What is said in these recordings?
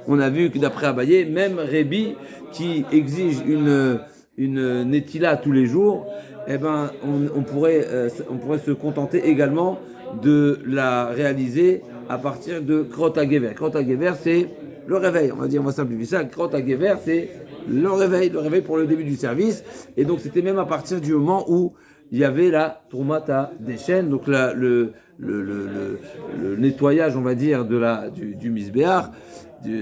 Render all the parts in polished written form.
on a vu que d'après Abaye, même Rébi, qui exige une Netila tous les jours, eh ben, on pourrait se contenter également de la réaliser à partir de Krot HaGever. Krot HaGever, c'est le réveil. On va simplifier ça. Krot HaGever, c'est le réveil pour le début du service. Et donc, c'était même à partir du moment où il y avait la Troumata des chaînes, donc le nettoyage, on va dire, du misbéar,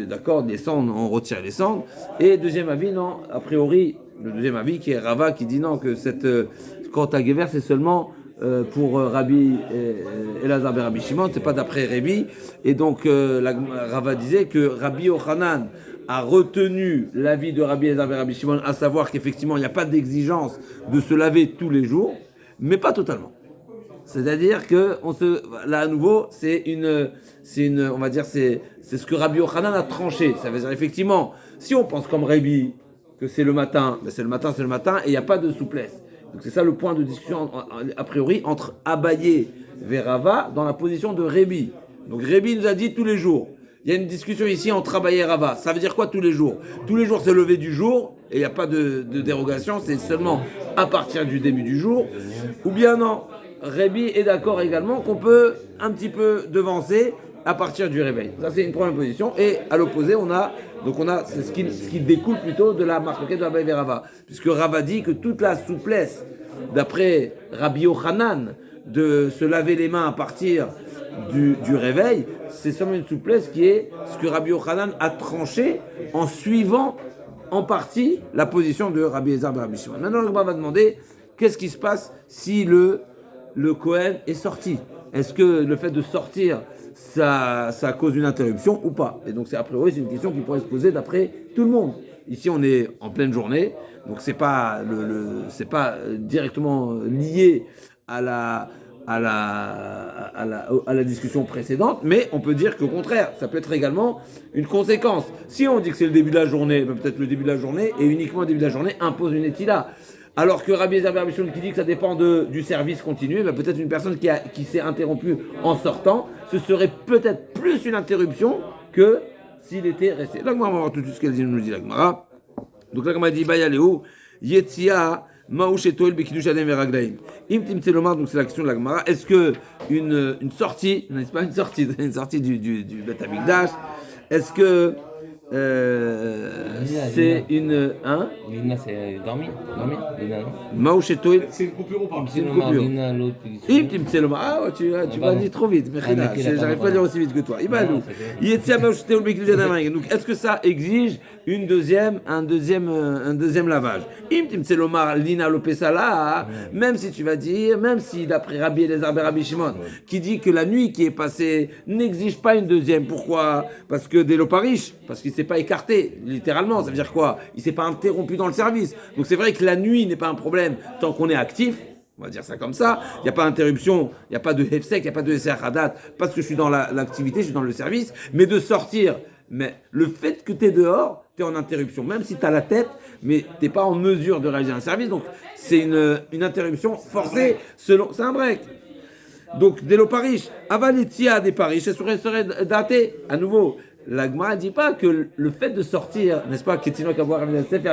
d'accord, des cendres, on retire les cendres. Et deuxième avis, non, a priori, le deuxième avis qui est Rava qui dit non, que cette Krot HaGever, c'est seulement pour Rabbi Elazar ben Rabbi Shimon, c'est pas d'après Rébi. Et donc Rava disait que Rabbi Yochanan a retenu l'avis de Rabbi Elazar ben Rabbi Shimon, à savoir qu'effectivement il n'y a pas d'exigence de se laver tous les jours, mais pas totalement. C'est-à-dire que là à nouveau on va dire c'est ce que Rabbi Yochanan a tranché. Ça veut dire effectivement, si on pense comme Rébi que c'est le matin, ben c'est le matin et il n'y a pas de souplesse. Donc c'est ça le point de discussion a priori entre Abaye et Rava dans la position de Rébi. Donc Rébi nous a dit tous les jours. Il y a une discussion ici entre Abaye et Rava. Ça veut dire quoi tous les jours? Tous les jours c'est le lever du jour et il n'y a pas de dérogation, c'est seulement à partir du début du jour. Ou bien non, Rébi est d'accord également qu'on peut un petit peu devancer à partir du réveil. Ça c'est une première position. Et à l'opposé c'est ce qui découle plutôt de la marque de Abaye et Rava, puisque Rava dit que toute la souplesse d'après Rabbi Yochanan de se laver les mains à partir du réveil, c'est seulement une souplesse qui est ce que Rabbi Yochanan a tranché en suivant en partie la position de Rabbi Elazar ben Rabbi Shimon. Maintenant, le Gemara va demander qu'est-ce qui se passe si le Kohen est sorti. Est-ce que le fait de sortir, ça cause une interruption ou pas? Et donc, a priori, c'est une question qui pourrait se poser d'après tout le monde. Ici, on est en pleine journée, donc c'est pas directement lié à la discussion précédente, mais on peut dire qu'au contraire, ça peut être également une conséquence. Si on dit que c'est le début de la journée, peut-être le début de la journée, et uniquement le début de la journée impose une étila. Alors que Rabbi Elazar ben Rabbi Shimon qui dit que ça dépend du service continu, peut-être une personne qui s'est interrompue en sortant, ce serait peut-être plus une interruption que s'il était resté. Là, on va voir tout de suite ce qu'elle nous dit, la Gemara. Donc là, comme elle dit, Bayaléou, Yetzia, Maouch et Toel, Bekidush Adem Veraglaim. Imtim Tselomar, donc c'est la question de la Gemara. Est-ce que une sortie, n'est-ce pas une sortie du Beth Amikdash, est-ce que c'est une. Hein? Lina, c'est dormir. Lina, non? Maouch et Toel. C'est une coupure ou pas? C'est une coupure. Lina, l'autre. Imtim Tselomar. Ah, tu vas dire trop vite. J'arrive pas à dire aussi vite que toi. Ibalou. Yetzia, Maouch et Toel, Bekidush Adem Veraglaim. Donc est-ce que ça exige un deuxième lavage? Imtim Tselomar, Lina Lopesala. Même si tu vas dire, même si d'après Rabbi Elazar ben Rabbi Shimon, qui dit que la nuit qui est passée n'exige pas une deuxième. Pourquoi? Parce que dès l'oparish, parce qu'il s'est pas écarté, littéralement. Ça veut dire quoi? Il s'est pas interrompu dans le service. Donc c'est vrai que la nuit n'est pas un problème tant qu'on est actif. On va dire ça comme ça. Il n'y a pas d'interruption, il n'y a pas de hefsek, il n'y a pas de hadat, parce que je suis dans l'activité, je suis dans le service. Mais de sortir, mais le fait que tu es dehors, tu es en interruption. Même si tu as la tête, mais tu n'es pas en mesure de réaliser un service. Donc c'est une interruption forcée. C'est un break. Donc, dès l'oparish, avalitia des parish, ça serait daté. À nouveau, la Gemara ne dit pas que le fait de sortir, n'est-ce pas, Ketino Kaboar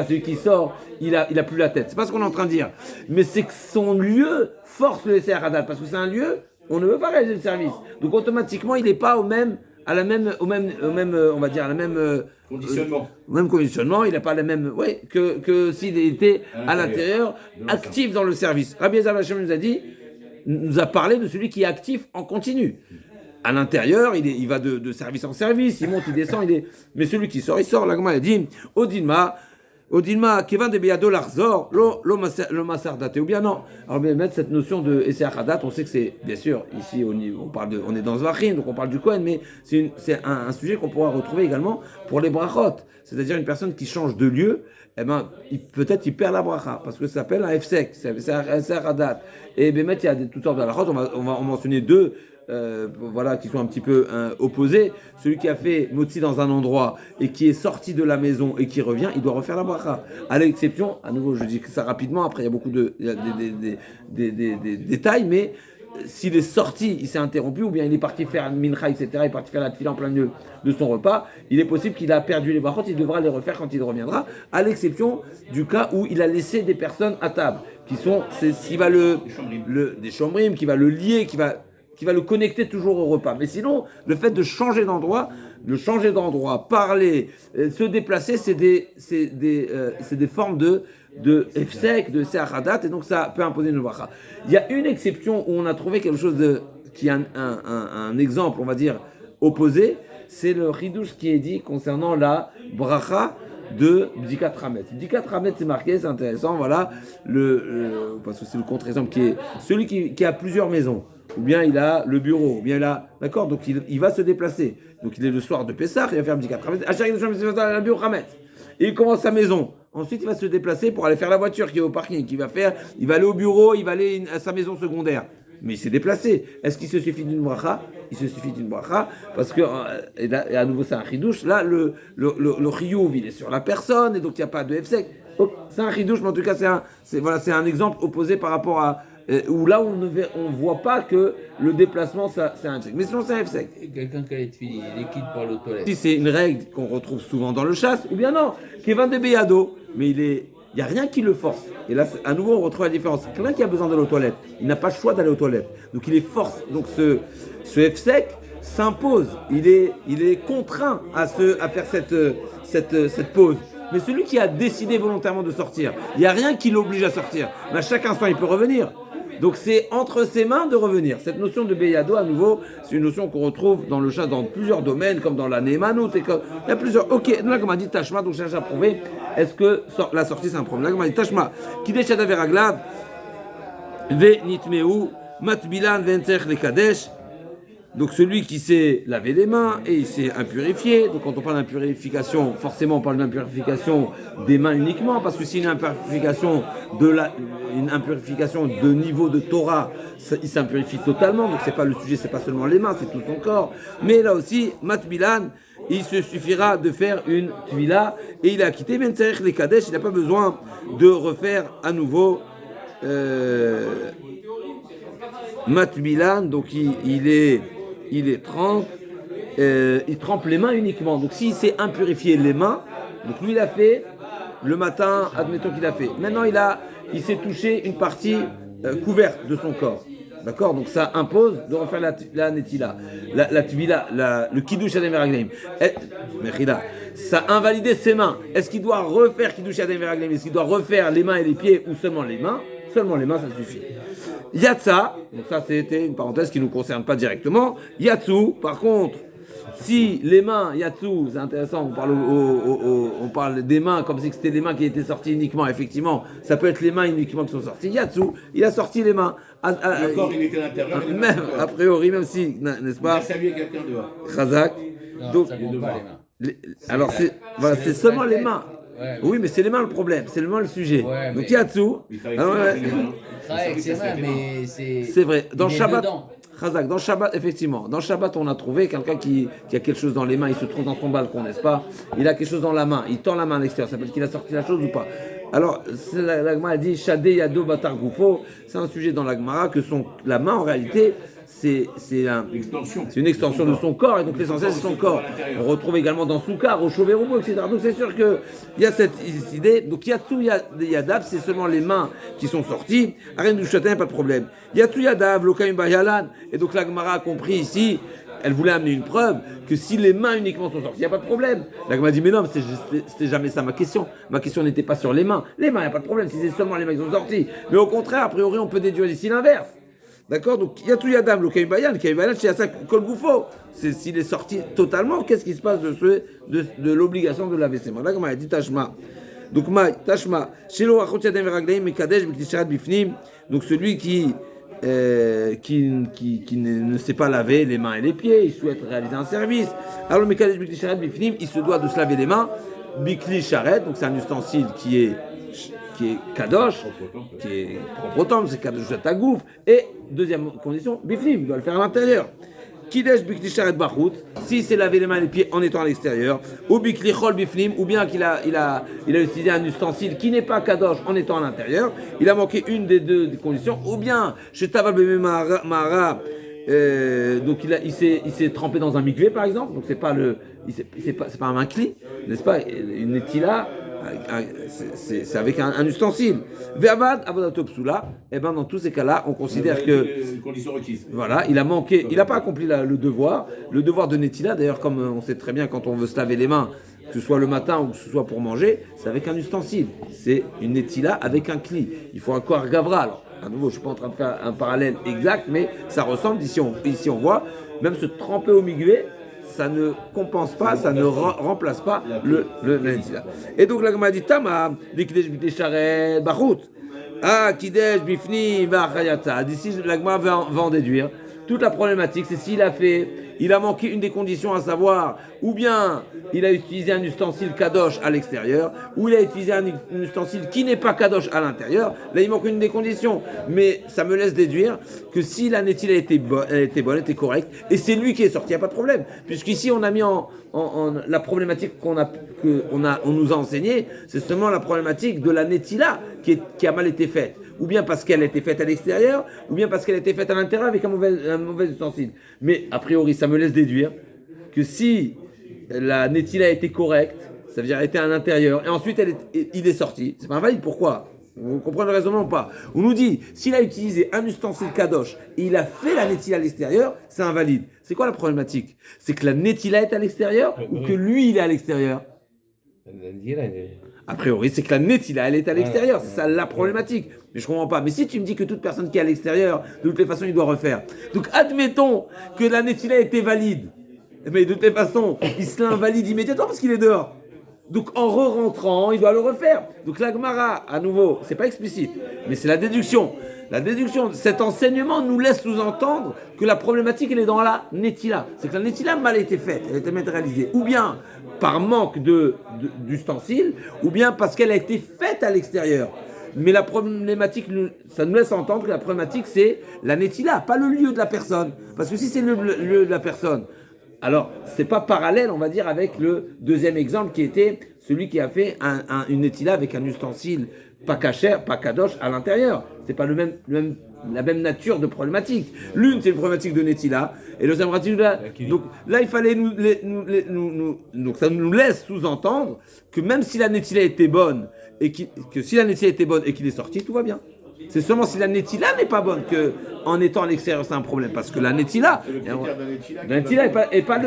celui qui sort, il a plus la tête. C'est pas ce qu'on est en train de dire. Mais c'est que son lieu force le laisser à Hadat, parce que c'est un lieu, on ne veut pas réaliser le service. Donc, automatiquement, il n'est pas au même, on va dire, Conditionnement. au même conditionnement, il n'a pas la même, que s'il était à l'intérieur, actif dans le service. Rabbi Elazar ben Shimon nous a parlé de celui qui est actif en continu. À l'intérieur, il va de service en service, il monte, il descend, mais celui qui sort, il sort. La Gemara a dit, Odinma, Kevin de Beyado Larzor, le Massar Date. Ou bien non. Alors, bien mettre cette notion de Esser Hadat, on sait que c'est, bien sûr, ici, on est dans Zvachim, donc on parle du Kohen, mais c'est un sujet qu'on pourra retrouver également pour les brachot. C'est-à-dire une personne qui change de lieu, peut-être il perd la bracha, parce que ça s'appelle un Efsek, c'est un Hadat. Et bien, il y a toutes sortes de halachot, on va en mentionner deux. Qui sont un petit peu opposés. Celui qui a fait motzi dans un endroit et qui est sorti de la maison et qui revient, il doit refaire la bracha. À l'exception, à nouveau, je dis que ça rapidement, après il y a beaucoup des détails, mais s'il est sorti, il s'est interrompu, ou bien il est parti faire un mincha, etc., il est parti faire la tefila en plein milieu de son repas, il est possible qu'il a perdu les brachot, il devra les refaire quand il reviendra, à l'exception du cas où il a laissé des personnes à table, qui sont, c'est ce qui va des chomrim, qui va le lier, qui va le connecter toujours au repas. Mais sinon, le fait de changer d'endroit, parler, se déplacer, c'est des formes de efsek, de se'achadat, et donc ça peut imposer une bracha. Il y a une exception où on a trouvé quelque chose qui est un exemple, on va dire, opposé, c'est le chidouche qui est dit concernant la bracha de Bdikat Hametz. Bdikat Hametz, c'est marqué, c'est intéressant, voilà, parce que c'est le contre-exemple qui est celui qui a plusieurs maisons. Ou bien il a le bureau, ou bien il a... D'accord, donc il va se déplacer. Donc il est le soir de Pessah, il va faire Bdikat Hametz. À bureau Hametz. Et il commence sa maison. Ensuite, il va se déplacer pour aller faire la voiture qui est au parking. Il va aller au bureau, il va aller à sa maison secondaire. Mais il s'est déplacé. Est-ce qu'il se suffit d'une bracha? Il se suffit d'une bracha parce que, et à nouveau, c'est un chidouche. Là, le chiyuv, il est sur la personne et donc il n'y a pas de hefsek. C'est un chidouche, mais en tout cas, c'est un exemple opposé par rapport à où là, on ne voit pas que le déplacement, c'est un hefsek. Mais sinon, c'est un hefsek. Quelqu'un qui a les filles, il est quitte pour aller aux toilettes. Si c'est une règle qu'on retrouve souvent dans le chasse, ou bien non, Kevin de Beyado, mais il n'y a rien qui le force. Et là, à nouveau, on retrouve la différence. Quelqu'un qui a besoin d'aller aux toilettes, il n'a pas le choix d'aller aux toilettes. Donc il est force. Donc ce hefsek s'impose. Il est contraint à faire cette pause. Mais celui qui a décidé volontairement de sortir, il n'y a rien qui l'oblige à sortir. Mais à chaque instant, il peut revenir. Donc c'est entre ses mains de revenir. Cette notion de Beyado, à nouveau, c'est une notion qu'on retrouve dans le chat dans plusieurs domaines, comme dans la Nehemanout. Il y a plusieurs. Ok, là, comme on dit Tashma, donc j'ai déjà prouvé. Est-ce que la sortie c'est un problème? Là, comme on dit Tashma, Kidesh Adav Veraglav, Ve Nitmeu, Matbilan Ventzech le Kadesh. Donc celui qui s'est lavé les mains et il s'est impurifié. Donc quand on parle d'impurification, forcément on parle d'impurification des mains uniquement, parce que si une impurification de niveau de Torah, il s'impurifie totalement. Donc c'est pas le sujet, c'est pas seulement les mains, c'est tout son corps. Mais là aussi, Matbilan, il se suffira de faire une tvila et il a quitté Ben Tzarech les Kadesh. Il n'a pas besoin de refaire à nouveau Matbilan. Donc il trempe les mains uniquement. Donc s'il s'est impurifié les mains, donc lui il a fait le matin, admettons qu'il a fait. Maintenant il s'est touché une partie couverte de son corps. D'accord? Donc ça impose de refaire la netila, la tvila, le kiddush adem veragleim. Ça a invalidé ses mains. Est-ce qu'il doit refaire kiddush adem veragleim? Est-ce qu'il doit refaire les mains et les pieds ou seulement les mains? Seulement les mains, ça suffit. Yatsa, donc ça c'était une parenthèse qui ne nous concerne pas directement. Yatsu, par contre, si les mains, Yatsu, c'est intéressant, on parle des mains comme si c'était les mains qui étaient sorties uniquement, effectivement, ça peut être les mains uniquement qui sont sorties. Yatsu, il a sorti les mains. Le corps, il était à l'intérieur. Même, a priori, même si, n'est-ce pas? Il a salué quelqu'un dehors. Khazak. Donc, ça compte pas les mains. Alors, c'est seulement les mains. Ouais, oui, mais c'est les mains le problème, c'est les mains le sujet. Ouais, donc Yatsu. C'est vrai. Dans Shabbat, Khazak, dans Shabbat, effectivement. Dans Shabbat, on a trouvé quelqu'un qui a quelque chose dans les mains, il se trouve dans son balcon, n'est-ce pas? Il a quelque chose dans la main, il tend la main à l'extérieur, ça veut dire qu'il a sorti la chose ou pas? Alors, la Gemara dit Shade Yado Batar Goufo, c'est un sujet dans la Gemara que la main en réalité. C'est une extension de son corps, et donc l'essentiel c'est son corps. On retrouve également dans Soukar, au Chauvéroubo, etc. Donc c'est sûr qu'il y a cette idée. Donc Yatsu Yadav, c'est seulement les mains qui sont sorties. Arène du châtain, pas de problème. Yatsu Yadav, Lokaim Bayalan. Et donc la Gemara a compris ici, elle voulait amener une preuve que si les mains uniquement sont sorties, il n'y a pas de problème. La Gemara dit, mais non, c'était jamais ça ma question. Ma question n'était pas sur les mains. Les mains, il n'y a pas de problème si c'est seulement les mains qui sont sorties. Mais au contraire, a priori, on peut déduire ici l'inverse. D'accord? Donc, Yatou Yadam, le Kaibayan, c'est à ça Kol Goufo. S'il est sorti totalement, qu'est-ce qui se passe de l'obligation de laver ses mains? Là, comme elle a dit Tashma. Donc, Tashma, Shelo Achot Yadam Veragleim, Mekadesh, Biktisharat Bifnim. Donc, celui qui ne sait pas laver les mains et les pieds, il souhaite réaliser un service. Alors, le Mekadesh, Biktisharat Bifnim, il se doit de se laver les mains. Bikli Sharet, donc c'est un ustensile qui est kadosh, qui est propre au temple, c'est kadosh à ta gouffre. Et deuxième condition, bifnim, il doit le faire à l'intérieur. Kidesh bikli sharet bachut, si c'est laver les mains et les pieds en étant à l'extérieur, ou bikli chol bifnim, ou bien qu'il a utilisé un ustensile qui n'est pas kadosh en étant à l'intérieur, il a manqué une des deux conditions, ou bien chez Taval Beme Mahara, donc il s'est trempé dans un mikvé par exemple, donc c'est pas un makli, n'est-ce pas? Une netila, c'est avec un ustensile. Ve'avad avodato psula, et ben dans tous ces cas-là, on considère que conditions requises. voilà, il n'a pas accompli le devoir de netila. D'ailleurs, comme on sait très bien, quand on veut se laver les mains, que ce soit le matin ou que ce soit pour manger, c'est avec un ustensile. C'est une netila avec un cli. Il faut un corps gavra. Alors, à nouveau, je suis pas en train de faire un parallèle exact, mais ça ressemble. Ici, on voit, même se tremper au migué, ça ne compense pas, ça ne remplace pas le netila. Et donc, la Gemara dit Tama, Bikdesh Bikdesharet Bachut. Ah, Kidesh, Bifni, Vachayata. D'ici, la Gemara va en déduire. Toute la problématique, c'est s'il a manqué une des conditions, à savoir, ou bien il a utilisé un ustensile kadosh à l'extérieur, ou il a utilisé un ustensile qui n'est pas kadosh à l'intérieur. Là, il manque une des conditions. Mais ça me laisse déduire que si la netila était bonne, elle était correcte, et c'est lui qui est sorti, il n'y a pas de problème. Puisqu'ici, on a mis en la problématique qu'on nous a enseignée, c'est seulement la problématique de la netila qui a mal été faite. Ou bien parce qu'elle a été faite à l'extérieur, ou bien parce qu'elle a été faite à l'intérieur avec un mauvais ustensile. Mais a priori, ça me laisse déduire que si la netila a été correcte, ça veut dire qu'elle était à l'intérieur, et ensuite il est sorti, c'est pas invalide. Pourquoi? Vous comprenez le raisonnement ou pas? On nous dit, s'il a utilisé un ustensile kadosh et il a fait la netila à l'extérieur, c'est invalide. C'est quoi la problématique? C'est que la netila est à l'extérieur ou que lui, il est à l'extérieur? A priori, c'est que la netila, elle est à l'extérieur. C'est ça la problématique. Mais je comprends pas. Mais si tu me dis que toute personne qui est à l'extérieur, de toutes les façons, il doit refaire. Donc, admettons que la netila était valide. Mais de toutes les façons, il se l'invalide immédiatement parce qu'il est dehors. Donc, en re-rentrant, il doit le refaire. Donc, la Gemara, à nouveau, c'est pas explicite, mais c'est la déduction. La déduction, cet enseignement nous laisse sous-entendre que la problématique, elle est dans la netila. C'est que la netila a mal été faite, elle a été mal réalisée. Ou bien par manque d'ustensiles, ou bien parce qu'elle a été faite à l'extérieur. Mais la problématique, ça nous laisse entendre que la problématique, c'est la netila, pas le lieu de la personne. Parce que si c'est le lieu de la personne, alors c'est pas parallèle, on va dire, avec le deuxième exemple qui était celui qui a fait une netila avec un ustensile pas kasher, pas kadosh à l'intérieur. C'est pas la même nature de problématique. L'une, c'est une problématique de netila, et le deuxième problématique de donc là, il fallait donc ça nous laisse sous-entendre que même si la netila était bonne et que si la netila était bonne et qu'il est sorti, tout va bien. C'est seulement si la netila n'est pas bonne que, en étant à l'extérieur, c'est un problème. Parce que la netila, n'est pas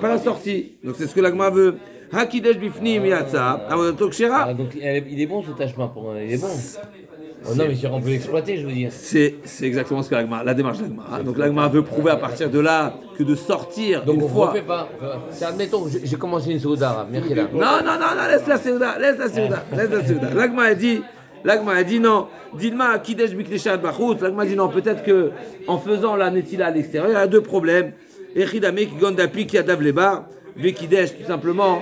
la sortie. Donc c'est ce que l'agma veut. Hakidesh bifnim yatsa, Ah, donc il est bon ce tâchement il est bon. Oh non, mais on peut l'exploiter, je veux dire. C'est exactement ce que la démarche de l'agma. Donc l'agma veut prouver à partir de là que de sortir donc une on fois. refait pas. Admettons, j'ai commencé une souda, merci là. Non, laisse la souda. L'agma a dit non. Dilma kidesh bikdeshat bachut. L'agma dit non. Peut-être que en faisant la netila à l'extérieur, il y a deux problèmes. Echidame qui gondapi qui adav leba, vekidesh tout simplement.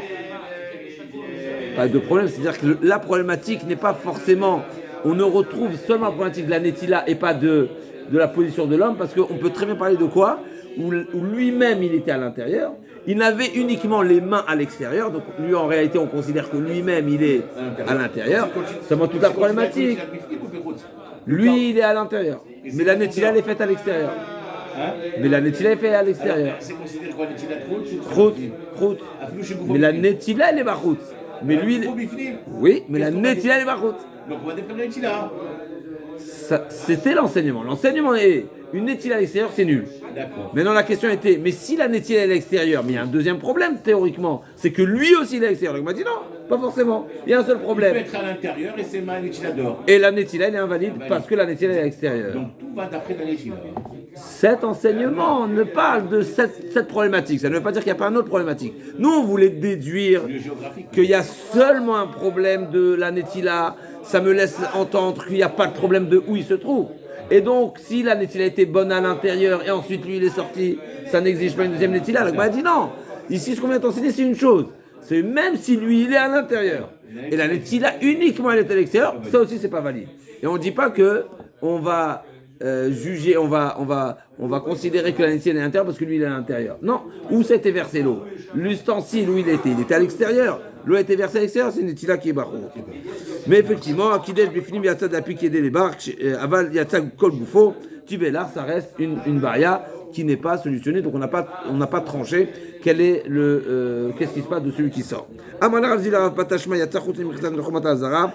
Pas de problème, c'est-à-dire que la problématique n'est pas forcément. On ne retrouve seulement la problématique de la netila et pas de la position de l'homme, parce qu'on peut très bien parler de quoi où lui-même il était à l'intérieur, il avait uniquement les mains à l'extérieur, donc lui en réalité on considère que lui-même il est à l'intérieur, seulement toute la problématique. Lui il est à l'intérieur, mais la netila elle est faite à l'extérieur. Mais la netila est faite à l'extérieur. C'est considéré quoi, netila Khout. Mais la netila elle est bachout. Mais lui, oui, mais la netila elle est bachout. Donc on va déprendre la netila. C'était l'enseignement. L'enseignement est une netila à l'extérieur, c'est nul. D'accord. Maintenant la question était, mais si la netila est à l'extérieur, mais il y a un deuxième problème théoriquement, c'est que lui aussi il est à l'extérieur. Donc il m'a dit non, pas forcément. Il y a un seul problème. Il peut être à l'intérieur et ses mains netila dehors. Et la netila elle est invalide parce que la netila est à l'extérieur. Donc tout va d'après la netila. Cet enseignement ne parle de cette problématique. Ça ne veut pas dire qu'il n'y a pas une autre problématique. Nous, on voulait déduire qu'il y a seulement un problème de la netila. Ça me laisse entendre qu'il n'y a pas de problème de où il se trouve. Et donc, si la netila était bonne à l'intérieur et ensuite lui il est sorti, ça n'exige pas une deuxième netila. Donc, on a dit non. Ici, ce qu'on vient d'enseigner, c'est une chose. C'est même si lui il est à l'intérieur et la netila uniquement elle est à l'extérieur, ça aussi c'est pas valide. Et on ne dit pas que on va juger, on va considérer que la netila est à l'intérieur parce que lui il est à l'intérieur. Non, où s'était versé l'eau? L'ustensile où il était à l'extérieur. L'eau a été versée à l'extérieur, c'est une netila qui est bachot. Mais effectivement, Akidesh Bifnim Yatzad Apikede les barques, Aval Yatzad Kol Goufo, Tibélar, ça reste une baria qui n'est pas solutionnée, donc on n'a pas tranché quel est qu'est-ce qui se passe de celui qui sort. Amanar Avzila Patashma Yatzachut Nimritan Nechomat Azara,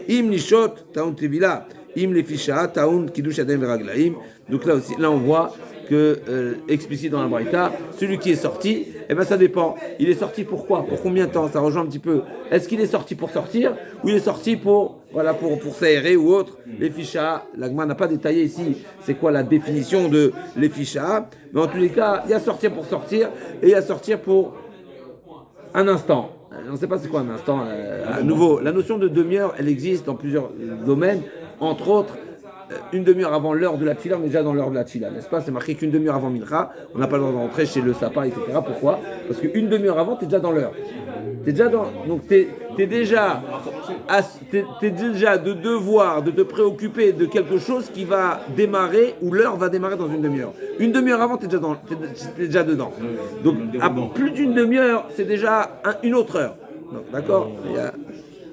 Im Nishot Taun Tevila. Im lefisha taun kiddush adem veraglaim. Donc là aussi, là on voit que explicite dans la Braïta, celui qui est sorti, eh ben ça dépend. Il est sorti pour quoi? Pour combien de temps? Ça rejoint un petit peu. Est-ce qu'il est sorti pour sortir ou il est sorti pour s'aérer ou autre? Lefisha, l'agma n'a pas détaillé ici. C'est quoi la définition de lefisha? Mais en tous les cas, il y a sortir pour sortir et il y a sortir pour un instant. On ne sait pas c'est quoi un instant. À nouveau, la notion de demi-heure, elle existe dans plusieurs domaines. Entre autres, une demi-heure avant l'heure de la tfila, on est déjà dans l'heure de la tfila, n'est-ce pas? C'est marqué qu'une demi-heure avant Mincha, on n'a pas le droit de rentrer chez le sapin, etc. Pourquoi? Parce qu'une demi-heure avant, tu es déjà dans l'heure. Donc tu es déjà de devoir de te préoccuper de quelque chose qui va démarrer, ou l'heure va démarrer dans une demi-heure. Une demi-heure avant, tu es déjà dedans. Donc à plus d'une demi-heure, c'est déjà une autre heure. Donc, d'accord?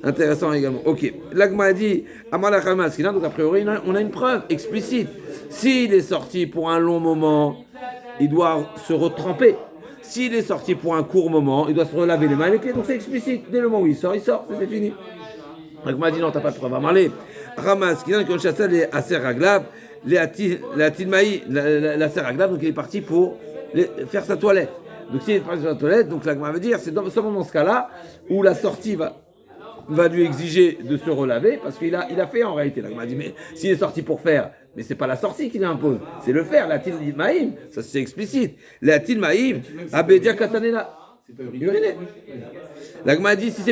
Intéressant également. Ok. L'agma a dit Amalachamaskina, donc a priori on a une preuve explicite. S'il est sorti pour un long moment, il doit se retremper. S'il est sorti pour un court moment, il doit se relaver les mains et les pieds. Donc c'est explicite. Dès le moment où il sort, c'est fini. L'agma a dit non, t'as pas de preuve. Amalé Ramaskina, quand chassait les Aser Raglav, la Seraglav, donc il est parti pour faire sa toilette. Donc s'il est parti faire sa toilette, donc l'agma veut dire c'est seulement dans ce cas-là où la sortie va lui exiger de se relaver parce qu'il a fait en réalité. Là, il m'a dit, mais s'il est sorti pour faire, mais c'est pas la sortie qui l'impose, c'est le faire. La Maïm, ça c'est explicite. La Maïm, Abedia Katanena. Uriner. L'agma a dit si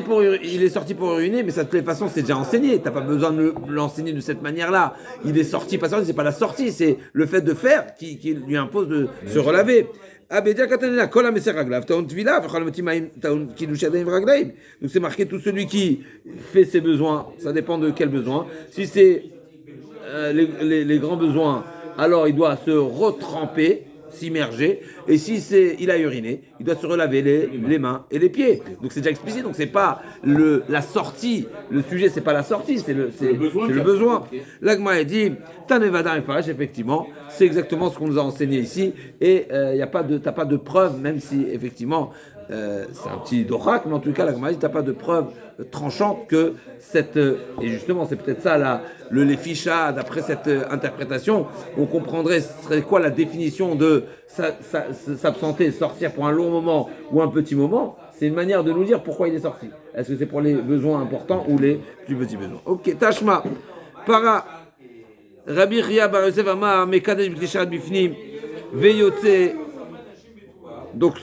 il est sorti pour uriner, mais ça de toute façon c'est déjà enseigné. T'as pas besoin de l'enseigner de cette manière-là. Il est sorti, c'est pas la sortie, c'est le fait de faire qui lui impose de se relaver. Donc c'est marqué tout celui qui fait ses besoins, ça dépend de quel besoin. Si c'est les grands besoins, alors il doit se retremper, s'immerger, et si il a uriné, il doit se relaver les mains et les pieds. Donc c'est déjà explicite, donc c'est pas la sortie, le sujet c'est pas la sortie, c'est le besoin. L'agma a dit, Tanevada Efaresh, effectivement, c'est exactement ce qu'on nous a enseigné ici, et t'as pas de preuve, même si effectivement c'est un petit dorak, mais en tout cas l'agma a dit, t'as pas de preuve tranchante que et justement c'est peut-être ça le lefisha, d'après cette interprétation, on comprendrait ce serait quoi la définition de s'absenter, sortir pour un long moment ou un petit moment. C'est une manière de nous dire pourquoi il est sorti. Est-ce que c'est pour les besoins importants ou les plus petits besoins? Ok, Tashma, para Rabbi Chia bar Yosef Amar Mekadesh b'klisharat bifnim veyotze. Donc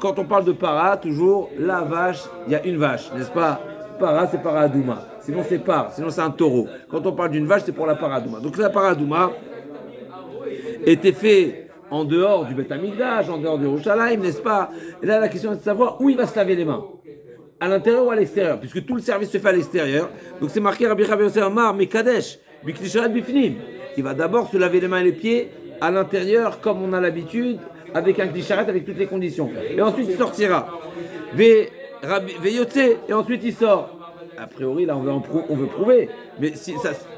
quand on parle de para, toujours la vache, il y a une vache, n'est-ce pas? Para, c'est para adouma. Sinon c'est sinon c'est un taureau. Quand on parle d'une vache, c'est pour la para adouma. Donc la para adouma était fait en dehors du Beth Amikdash, en dehors du Yerushalayim, n'est-ce pas? Et là la question est de savoir où il va se laver les mains. À l'intérieur ou à l'extérieur, puisque tout le service se fait à l'extérieur. Donc c'est marqué Rabbi Yosef Amar Mekadesh b'klisharat bifnim. Il va d'abord se laver les mains et les pieds à l'intérieur, comme on a l'habitude, avec un klisharat, avec toutes les conditions. Et ensuite il sortira. Veyotze, et ensuite il sort. A priori, là, on veut prouver. Mais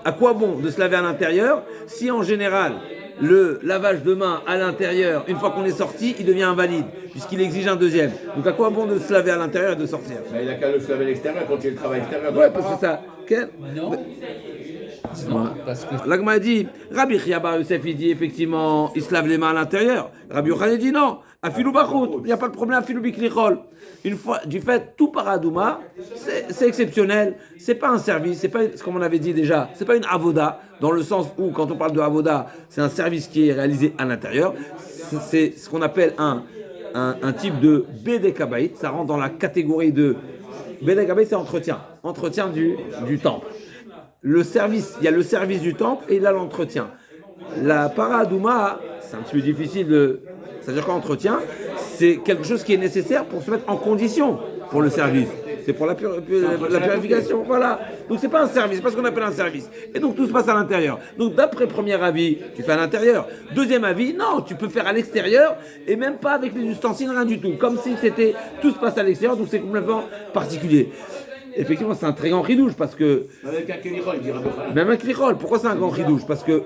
à quoi bon de se laver à l'intérieur si en général, le lavage de main à l'intérieur, une fois qu'on est sorti, il devient invalide, puisqu'il exige un deuxième. Donc à quoi bon de se laver à l'intérieur et de sortir? Mais il a qu'à se laver à l'extérieur quand il y a le travail extérieur. Ouais, parce que ça. Non, parce que L'agma a dit, Rabbi Chia bar Yosef, il dit effectivement, il se lave les mains à l'intérieur. Rabbi Yochanan dit non, afilou bachout, il n'y a pas de problème, afilou biklichol. Une fois, du fait, tout paradouma, c'est exceptionnel, c'est pas un service, c'est pas, comme on avait dit déjà, c'est pas une avoda, dans le sens où, quand on parle de avoda, c'est un service qui est réalisé à l'intérieur, c'est ce qu'on appelle un type de bédekabaït, ça rentre dans la catégorie de bédekabaït, c'est entretien du temple. Le service, il y a le service du temple et il y a l'entretien. La paradouma, c'est un petit peu difficile c'est-à-dire qu'entretien, c'est quelque chose qui est nécessaire pour se mettre en condition pour le service. c'est pour la purification, voilà. Donc c'est pas un service, c'est pas ce qu'on appelle un service. Et donc tout se passe à l'intérieur. Donc d'après premier avis, tu fais à l'intérieur. Deuxième avis, non, tu peux faire à l'extérieur et même pas avec les ustensiles, rien du tout. Comme si c'était tout se passe à l'extérieur, donc c'est complètement particulier. Effectivement, c'est un très grand ridouche parce que. Avec un clirol, dit Rabbi Yochanan. Même un clirol, pourquoi c'est un grand ridouche? Parce que.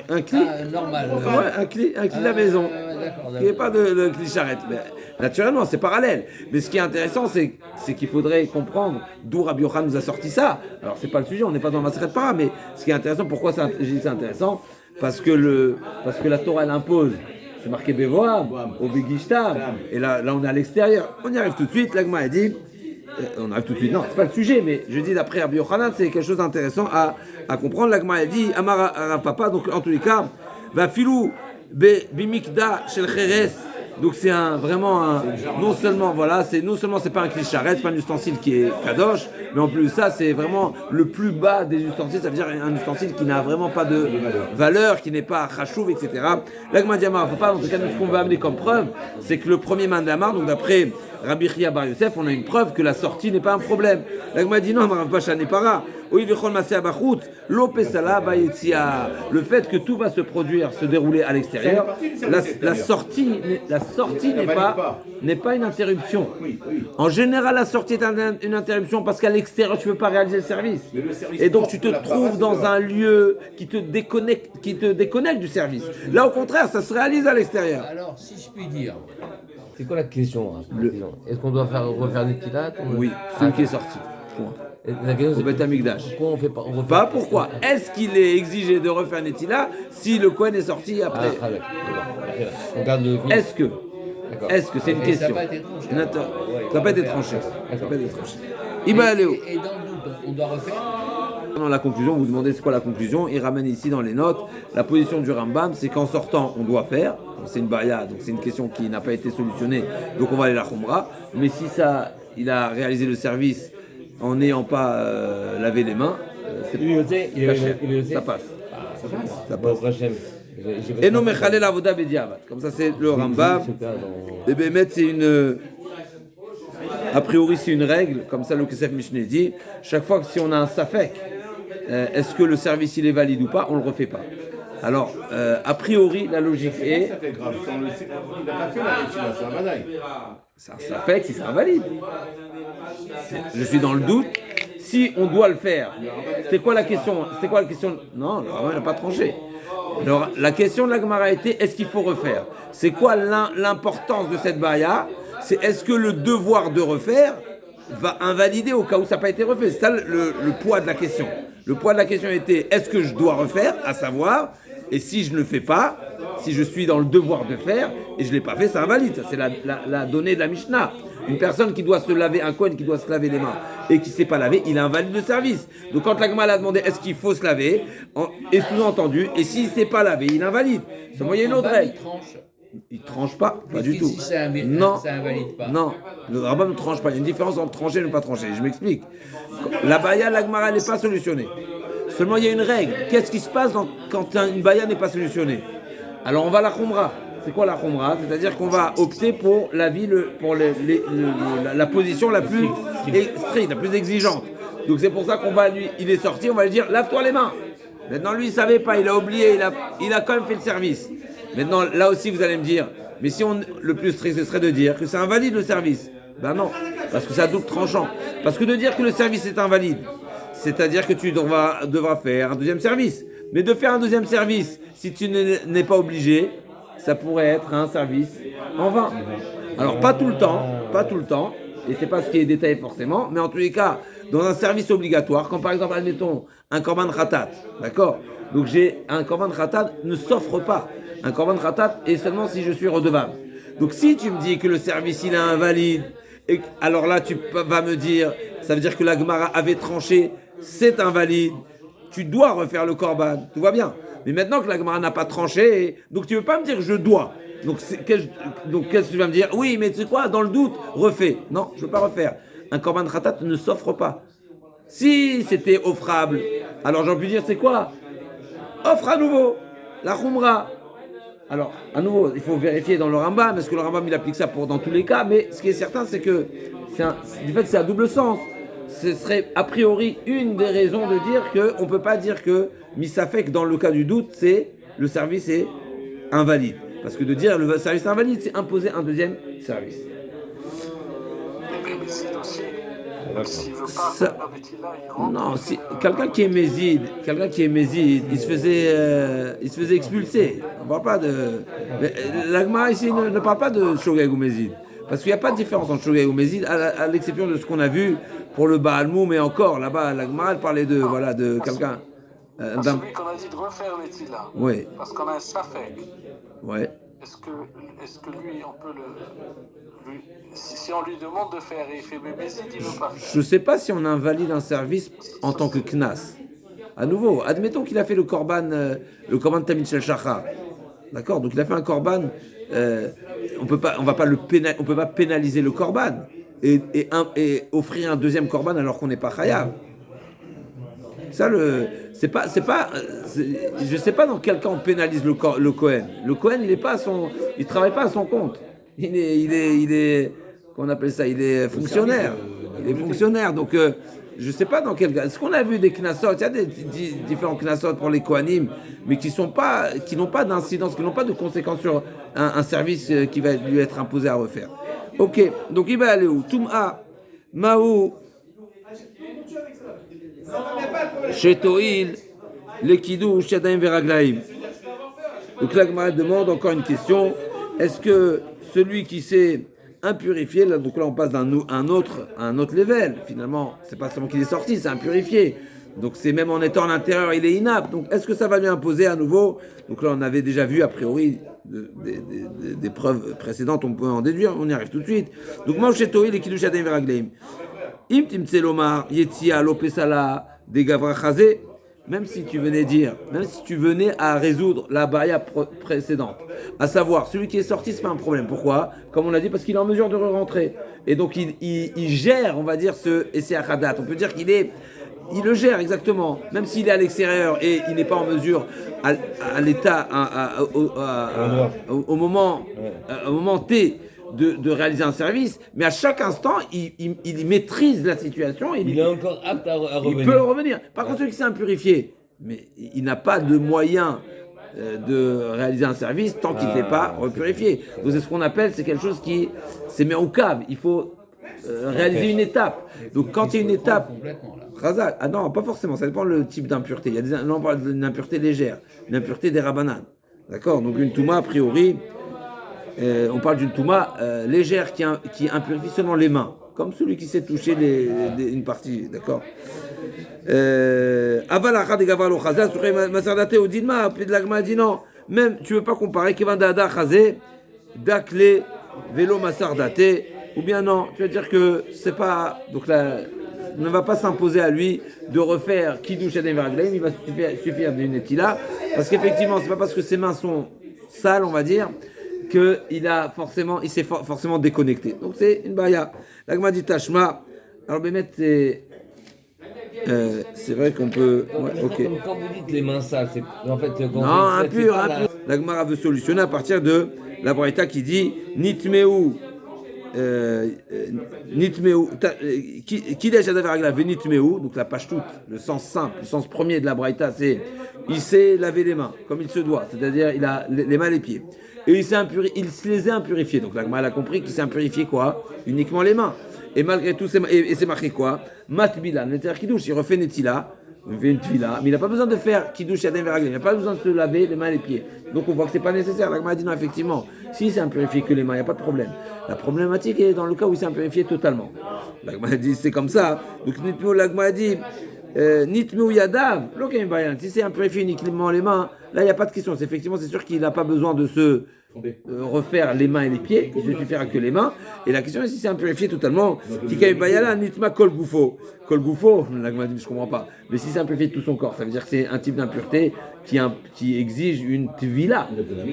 Un cli. Normal. Ouais, un cli de la maison. D'accord. Qui n'est pas de cli charrette. Mais, naturellement, c'est parallèle. Mais ce qui est intéressant, c'est qu'il faudrait comprendre d'où Rabbi Yochanan nous a sorti ça. Alors, c'est pas le sujet, on n'est pas dans la Maseret Para, mais ce qui est intéressant, pourquoi j'ai dit c'est intéressant? Parce que la Torah, elle impose. C'est marqué Bevoam, au Begishtam. Et là, on est à l'extérieur. On y arrive tout de suite. L'Agma a dit. On arrive tout de suite. Non, c'est pas le sujet, mais je dis d'après Rabbi Yochanan, c'est quelque chose d'intéressant à comprendre. L'Agma a dit Amar Papa, donc en tous les cas, va filou bimikda shel cheres. Donc c'est non seulement c'est pas un clicharet, c'est pas un ustensile qui est kadosh, mais en plus de ça c'est vraiment le plus bas des ustensiles, ça veut dire un ustensile qui n'a vraiment pas de valeur, qui n'est pas chachouv, etc. L'Agma dit Amar Papa, en tout cas ce qu'on va amener comme preuve, c'est que le premier mandamar, donc d'après Rabbi Chia Bar Yosef, on a une preuve que la sortie n'est pas un problème. L'Agma dit non, Rav Pasha n'est pas rare. Le fait que tout va se produire, se dérouler à l'extérieur, la sortie n'est pas une interruption. En général, la sortie est une interruption parce qu'à l'extérieur, tu ne peux pas réaliser le service. Et donc, tu te trouves dans un lieu qui te déconnecte du service. Là, au contraire, ça se réalise à l'extérieur. Alors, si je puis dire, c'est quoi la question? Est-ce qu'on doit refaire des pilates? Oui, celui qui est sorti. Point. La question, Au Beth Amikdash. Pourquoi on fait pas? Pas pourquoi. Est-ce qu'il est exigé de refaire Netila si le Kohen est sorti après? On garde le. Est-ce que c'est une question? Ça n'a pas été tranché. Ça n'a pas été tranché. Il va aller où? Et dans le doute, on doit refaire. Dans la conclusion, vous vous demandez c'est quoi la conclusion? Il ramène ici dans les notes la position du Rambam, c'est qu'en sortant, on doit faire. C'est une baya, donc c'est une question qui n'a pas été solutionnée, donc on va aller la khumra. Mais si il a réalisé le service en n'ayant pas lavé les mains, ça passe. Ça passe. Et non, mechale l'avoda bediavad. Comme ça, c'est le Rambam. Et Bémet, c'est a priori, c'est une règle, comme ça le Kesef Mishneh dit. Chaque fois que si on a un safek, est-ce que le service il est valide ou pas, on le refait pas. Alors, a priori, la logique est. Ça fait grave. Il n'a pas fait la rétila, c'est un badaï. Ça fait que si c'est invalide. Je suis dans le doute. Si on doit le faire, c'est quoi la question? Non, le Rabbin n'a pas tranché. Alors, la question de la Gemara était est-ce qu'il faut refaire? C'est quoi l'importance de cette baya? C'est est-ce que le devoir de refaire va invalider au cas où ça n'a pas été refait? C'est ça le poids de la question. Le poids de la question était est-ce que je dois refaire? À savoir, et si je ne le fais pas, si je suis dans le devoir de faire et je ne l'ai pas fait, ça invalide. Ça, c'est la donnée de la Mishnah. Une personne qui doit se laver, un Kohen qui doit se laver les mains et qui ne s'est pas lavé, il invalide le service. Donc quand la Gemara a demandé est-ce qu'il faut se laver, et sous-entendu, et s'il ne s'est pas lavé, il invalide. Seulement il y a une autre règle. Il ne tranche pas du tout. Non, ça invalide pas. Non, le rabbin ne tranche pas. Il y a une différence entre trancher et ne pas trancher. Je m'explique. La baya, la Gemara n'est pas solutionnée. Seulement il y a une règle. Qu'est-ce qui se passe quand une baya n'est pas solutionnée? Alors on va la khumra. C'est quoi la khumra? C'est-à-dire qu'on va opter pour la position la plus stricte, la plus exigeante. Donc c'est pour ça il est sorti, on va lui dire lave-toi les mains. Maintenant lui il savait pas, il a oublié, il a quand même fait le service. Maintenant là aussi vous allez me dire, mais si le plus strict ce serait de dire que c'est invalide le service. Ben non, parce que c'est à double tranchant. Parce que de dire que le service est invalide, c'est-à-dire que tu devras faire un deuxième service. Mais de faire un deuxième service, si tu n'es pas obligé, ça pourrait être un service en vain. Alors pas tout le temps, et c'est pas ce qui est détaillé forcément, mais en tous les cas, dans un service obligatoire, comme par exemple, admettons, un korban khatat, d'accord? Donc un korban khatat ne s'offre pas. Un korban khatat est seulement si je suis redevable. Donc si tu me dis que le service il est invalide, alors là tu vas me dire, ça veut dire que la Gemara avait tranché, c'est invalide, tu dois refaire le korban, tout va bien. Mais maintenant que la Gemara n'a pas tranché, donc tu ne veux pas me dire je dois. Donc qu'est-ce que tu vas me dire? Oui, mais tu sais quoi, dans le doute, refais. Non, je ne veux pas refaire. Un korban khatat ne s'offre pas. Si c'était offrable, alors j'aurais pu dire c'est quoi? Offre à nouveau, la khumra. Alors, à nouveau, il faut vérifier dans le Rambam, est-ce que le Rambam il applique ça dans tous les cas, mais ce qui est certain, c'est que du fait, c'est à double sens. Ce serait a priori une des raisons de dire qu'on ne peut pas dire que Misafek, dans le cas du doute, c'est le service est invalide. Parce que de dire le service est invalide, c'est imposer un deuxième service. Et Méside aussi. S'il ne veut pas Ça- faire Betila, il rentre. Non, si, quelqu'un qui est méside, il se faisait expulser. On parle pas de. L'Agmara ici ne parle pas de Shogeg ou Méside. Parce qu'il n'y a pas de différence entre Shogeg ou Méside, à l'exception de ce qu'on a vu pour le Baal Moum, mais encore, là-bas, l'Agmara, elle parlait de quelqu'un. À celui qu'on a dit de refaire Betila. Oui, Parce qu'on a un Safek. ouais. Est-ce que lui, on peut si on lui demande de faire et il fait Méside, il ne veut pas faire. Je ne sais pas si on invalide un service en tant que Knas. À nouveau, admettons qu'il a fait le Korban Tamid Shel Shachar. D'accord. Donc il a fait un Korban. On peut pas pénaliser le Korban et offrir un deuxième Korban alors qu'on n'est pas Chayav. Ça, je sais pas dans quel cas on pénalise le Kohen. Le Kohen, il travaille pas à son compte. Il est, qu'on appelle ça, il est fonctionnaire. Il est fonctionnaire. Donc, je sais pas dans quel cas. Est-ce qu'on a vu des knassot? Il y a des différents knassot pour les Kohanim, mais qui n'ont pas d'incidence, qui n'ont pas de conséquences sur un service qui va lui être imposé à refaire. Ok. Donc, il va aller où? Tum'a, Maou. Shetoil, Lekidou, Shadaim Veraglaim. Donc la Gemara demande encore une question. Est-ce que celui qui s'est impurifié, là, donc là on passe à un autre level, finalement, c'est pas seulement qu'il est sorti, c'est impurifié. Donc c'est même en étant à l'intérieur, il est inapte. Donc est-ce que ça va lui imposer à nouveau? Donc là on avait déjà vu a priori des preuves précédentes, on peut en déduire, on y arrive tout de suite. Donc moi Shetoil, Lekidou, Shadaim Veraglaim. Im timtselomar yetzia lopesala de gavra chazé, même si tu venais à résoudre la baya précédente, à savoir celui qui est sorti, c'est pas un problème. Pourquoi? Comme on l'a dit, parce qu'il est en mesure de rentrer et donc il gère, on va dire, ce essai achadat. On peut dire il le gère exactement, même s'il est à l'extérieur et il n'est pas en mesure à l'état au moment T de réaliser un service, mais à chaque instant, il maîtrise la situation. Il est encore apte à revenir. Il peut revenir. Par contre, celui qui s'est impurifié, mais il n'a pas de moyen de réaliser un service tant qu'il n'est pas repurifié. Donc c'est ce qu'on appelle, c'est quelque chose qui c'est mis au cave. Il faut réaliser une étape. Donc quand il y a une étape, Razak, non, pas forcément, ça dépend le type d'impureté. On parle d'une impureté légère, une impureté des rabanan. D'accord. Donc une touma, a priori, on parle d'une touma légère qui impurifie seulement les mains, comme celui qui s'est touché une partie, d'accord. Aval de gaval au chazé, sur masardate au dinma, puis de l'agma dit non, même tu veux pas comparer Kevan Dada chazé, dakle, vélo masardate, ou bien non, tu veux dire que c'est pas, donc là, ne va pas s'imposer à lui de refaire Kiddush Adem Veraglaim, il va suffire d'une étila, parce qu'effectivement, c'est pas parce que ses mains sont sales, on va dire, qu'il s'est forcément déconnecté. Donc c'est une baya. L'agma dit Tashma. Alors Bémet, c'est vrai qu'on peut. Ouais, ok. Comme quand vous dites les mains sales, c'est en fait quand Non, impur. L'agma veut solutionner à partir de la braïta qui dit Nitmeu. Kidesh Adavaragla Venitmeu. Donc la page toute, le sens simple, le sens premier de la braïta, c'est il s'est lavé les mains comme il se doit, c'est-à-dire il a les mains et les pieds. Et il se les a impurifiés. Donc l'agma a compris qu'il s'est impurifié quoi? Uniquement les mains. Et malgré tout, c'est marqué quoi? Matbilan, Neter Kiddush, il refait Netila, il fait une tvila, mais il n'a pas besoin de faire Kiddush Yadem Veraglim, il n'a pas besoin de se laver les mains et les pieds. Donc on voit que c'est pas nécessaire. L'agma a dit non, effectivement, si c'est impurifié que les mains, il n'y a pas de problème. La problématique est dans le cas où il s'est impurifié totalement. L'agma a dit c'est comme ça. Donc l'agma a dit Nitmeu Yadav, si c'est impurifié uniquement les mains, là il n'y a pas de question. Effectivement, c'est sûr qu'il n'a pas besoin de se refaire les mains et les pieds, il ne suffira que les mains. Et la question est si c'est impurifié totalement. Tikaï Bayala, Nitma Kol Goufo. Kol Goufo, l'agma dit je ne comprends pas. Mais si c'est impurifié de tout son corps, ça veut dire que c'est un type d'impureté qui exige une tvila,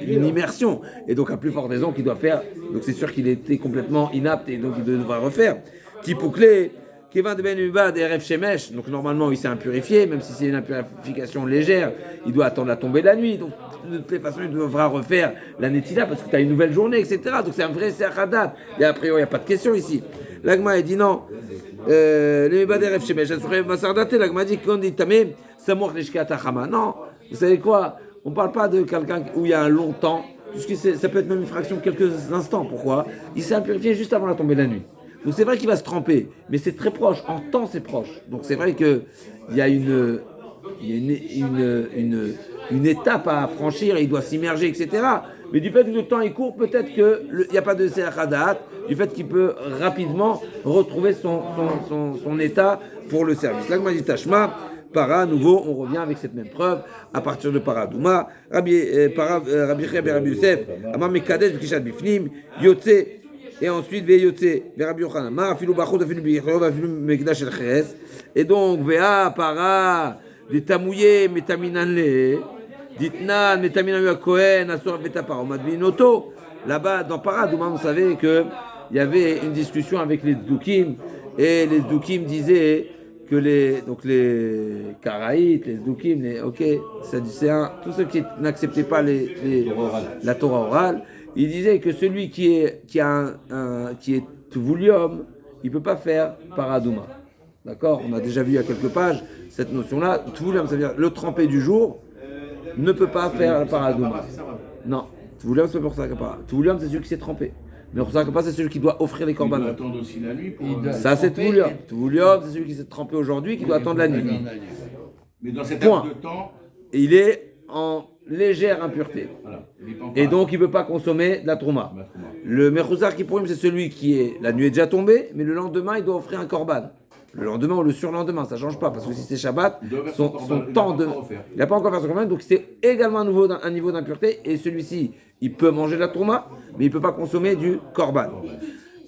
une immersion. Et donc à plus forte raison qu'il doit faire. Donc c'est sûr qu'il était complètement inapte et donc il devra refaire. Tipouklé. Kevin de Ben Uba des Rêves Shemesh, donc normalement il s'est impurifié, même si c'est une impurification légère, il doit attendre la tombée de la nuit, donc de toutes les façons il devra refaire la Netila parce que tu as une nouvelle journée, etc. Donc c'est un vrai Serhadat, et a priori il n'y a pas de question ici. L'agma a dit non. Le Mebader F Shemesh, Masardate, l'agma dit qu'on dit Tamem, Samour Lishkat Achama. Non, vous savez quoi? On ne parle pas de quelqu'un où il y a un long temps, puisque ça peut être même une fraction de quelques instants. Pourquoi? Il s'est impurifié juste avant la tombée de la nuit. Donc c'est vrai qu'il va se tremper, mais c'est très proche. En temps, c'est proche. Donc c'est vrai qu'il y a une étape à franchir, il doit s'immerger, etc. Mais du fait que le temps est court, peut-être qu'il n'y a pas de Se'achadat, du fait qu'il peut rapidement retrouver son état pour le service. Là, dit Tashma, para, à nouveau, on revient avec cette même preuve, à partir de Paradouma, Rabbi Youssef, Amam Mekadesh, Bikishat Bifnim, Yotze, et ensuite Veyotze, Rabbi Yochanan, Afilu Bachot, Afilu Bichov, Afilu Mekdash El Cheres, et donc, Vea, para, des tamouillés, métaminanlé, ditnan, métaminan à Kohen, asor betapar, madbinoto. Là-bas, dans Paradouma, vous savez qu'il y avait une discussion avec les Zdoukim, et les Zdoukim disaient que les Karaïtes, les Zdoukim, tous ceux qui n'acceptaient pas la Torah orale, ils disaient que celui qui est Tvulium, il ne peut pas faire Paradouma. D'accord? On a déjà vu il y a quelques pages cette notion-là. Tvulium, ça veut dire le trempé du jour, ne peut pas faire la Paradouma. Non, Tvulium, c'est pour ça que pas. Tvulium, c'est celui qui s'est trempé. Mais pour ça que pas, c'est celui qui doit offrir les korbanot. Il doit attendre aussi la nuit. Ça, c'est Tvulium. Tvulium, c'est celui qui s'est trempé aujourd'hui, qui doit attendre la nuit. Mais dans cet laps de temps, il est en légère impureté. voilà, Et donc, il ne peut pas consommer de la trouma. Le Mechuzar qui pour lui, c'est celui qui est, la nuit est déjà tombée, mais le lendemain, il doit offrir un korban. Le lendemain ou le surlendemain, ça ne change pas, parce que si c'est Shabbat, son temps de... Il n'a pas encore fait son korban, donc c'est également un niveau d'impureté, et celui-ci, il peut manger de la trouma, mais il ne peut pas consommer du korban.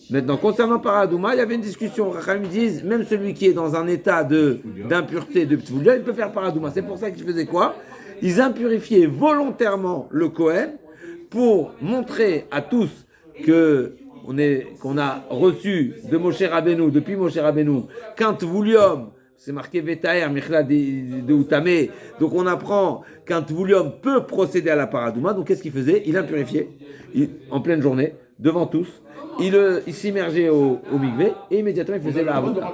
Maintenant, concernant Paradouma, il y avait une discussion. Rachamim disent, même celui qui est dans un état d'impureté de Ptvulia, il peut faire Paradouma. C'est pour ça qu'ils faisaient quoi? Ils impurifiaient volontairement le Kohen pour montrer à tous qu'on a reçu de Moshe Rabbeinu, depuis Moshe Rabbeinu, qu'un Tvulium, c'est marqué Vetaer, Michla de Utame, donc on apprend qu'un Tvulium peut procéder à la Paradouma. Donc qu'est-ce qu'il faisait? Il impurifiait en pleine journée, devant tous. Il s'immergeait au mikvé et immédiatement il faisait la avoda.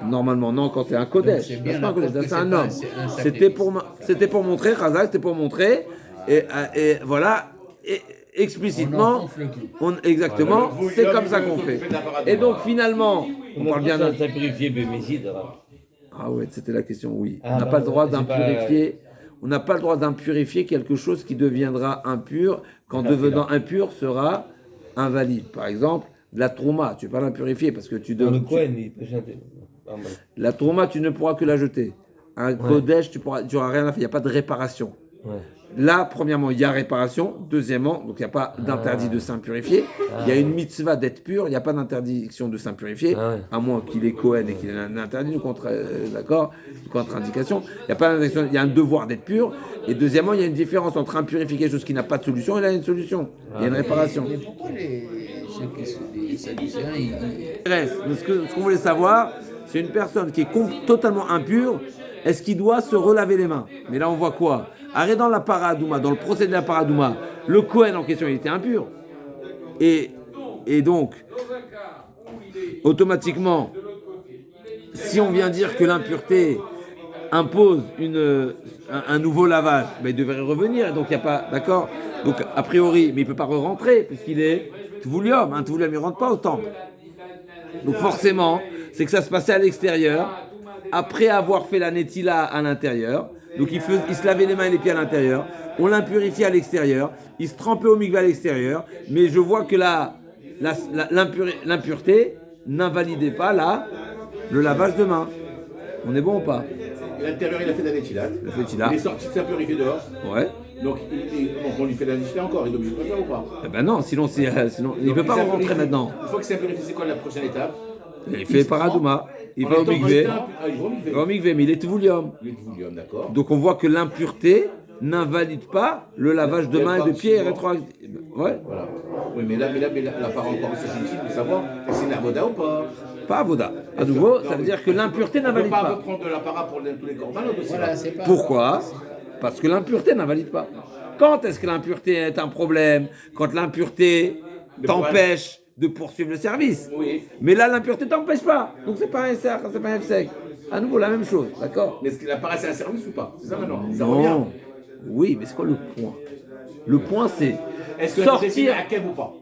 Normalement, non, quand c'est un kodesh. C'est pas un kodesh, c'est un homme. C'était pour montrer, Chazal, c'était pour montrer, et voilà, et explicitement, exactement, c'est comme ça qu'on fait. Et donc finalement, on parle bien d'un purifier Bémézid. Ah ouais, c'était la question, oui. On n'a pas le droit d'impurifier. On n'a pas le droit d'impurifier quelque chose qui deviendra impur quand devenant impur sera invalide. Par exemple, la trouma, tu ne peux pas l'impurifier parce que tu dois. La trouma, tu ne pourras que la jeter. Un kodesh, tu n'auras rien à faire. Il n'y a pas de réparation. Ouais. Là, premièrement, il y a réparation. Deuxièmement, donc il n'y a pas d'interdit de s'impurifier. Il y a une mitzvah d'être pur. Il n'y a pas d'interdiction de s'impurifier, à moins qu'il ait Kohen et qu'il ait un interdit, contre-indication. Il n'y a pas d'interdiction. Il y a un devoir d'être pur. Et deuxièmement, il y a une différence entre impurifier quelque chose qui n'a pas de solution et là, il y a une solution. Il y a une réparation. Mais pourquoi ceux qui sont des Sadducéens, Ce qu'on voulait savoir, c'est une personne qui est totalement impure. Est-ce qu'il doit se relaver les mains? Mais là, on voit quoi? Arrêtant la paradouma, dans le procès de la paradouma, le Kohen en question, il était impur. Et donc, automatiquement, si on vient dire que l'impureté impose un nouveau lavage, ben, il devrait revenir. Donc, il n'y a pas, d'accord? Donc, a priori, mais il ne peut pas re-rentrer, puisqu'il est Tvulium. Un Tvulium, il ne rentre pas au temple. Donc, forcément, c'est que ça se passait à l'extérieur, après avoir fait la netila à l'intérieur. Donc il se lavait les mains et les pieds à l'intérieur, on l'impurifiait à l'extérieur, il se trempait au mikvé à l'extérieur, mais je vois que l'impureté n'invalidait pas le lavage de main. On est bon ou pas? L'intérieur, il a fait de la netila. Il est sorti de s'impurifier dehors. Ouais. Donc on lui fait de la netila encore, il est obligé de le faire ou pas? Eh ben non, sinon il ne peut pas rentrer maintenant. Une fois que c'est impurifié, c'est quoi la prochaine étape? Il fait paradouma. Il va au mikvé. Il va au mikvé, mais il est Tvulium. Il est Tvulium, d'accord. Donc on voit que l'impureté n'invalide pas le lavage de mains et de pieds rétroactif. Ouais. Voilà. Oui, mais là, la part encore, c'est difficile de savoir si c'est une avoda ou pas. Pas avoda. À nouveau, ça veut dire que l'impureté n'invalide pas. On ne peut pas reprendre de la para pour tous les corbanotes aussi. Voilà, pourquoi? Parce que l'impureté n'invalide pas. Quand est-ce que l'impureté est un problème? Quand l'impureté t'empêche de poursuivre le service. Oui. Mais là, l'impureté t'empêche pas. Donc c'est pas un SR, c'est pas un FSEC. À nouveau, la même chose, d'accord? Mais est-ce qu'il a pas assez un service ou pas? C'est ça maintenant. Ça revient. Non. Oui, mais c'est quoi le point? Le point, c'est Est-ce que sortir. à Kev ou pas?